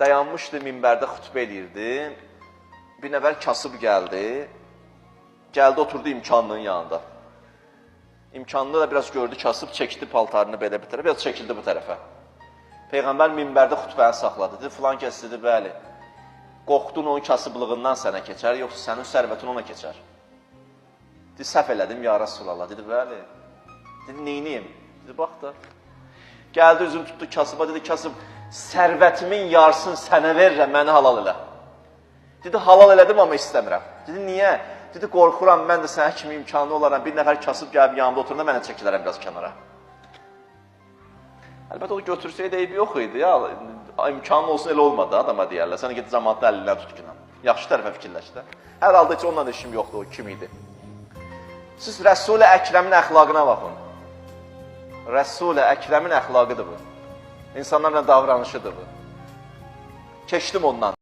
dayanmışdı, minbərdə xütbə eləyirdi. Bir nəfər kasıb gəldi. Gəldi, oturdu imkanlının yanında. İmkanlı da biraz gördü, kasıb çəkdi paltarını belə bir tərəfə, biraz çəkildi bu tərəfə. Peyğəmbər minbərdə xütbəni saxladı. Dedi, filan kəs dedi, bəli, qorxdun onun kasıblığından sənə keçər, yoxsa sənin sərvətin ona keçər. Dedi, səhv elədim, ya Rasulallah. Dedi, bəli. Dedi, neyniyim? Dedi, bax da. Gəldi, üzüm tutdu kasıba, dedi, kasıb, sərvətimin yarısını sənə verirəm, məni halal elə. Dedi, halal elədim, amma istəmirəm. Dedi, niyə? Dedi, qorxuram, mən də sənə kimi imkanlı olaram, bir nəfər kasıb gəlib yanımda oturanda mənə çəkilərəm biraz kənara. Əlbəttə, o götürsəydə eybi yox idi, ya, imkanlı olsun, elə olmadı, adama deyərlər. Sənə gedi zamanında əlindən tut günə. Yaxşı tərəfə fikirləş də. Hər halda heç onunla da işim yoxdur, o kim idi. Siz Rəsul-i Əkrəmin əxlaqına baxın. Rəsul-i Əkrəmin əxlaqıdır bu. İnsanlarla davranışıdır bu. Keçdim ondan.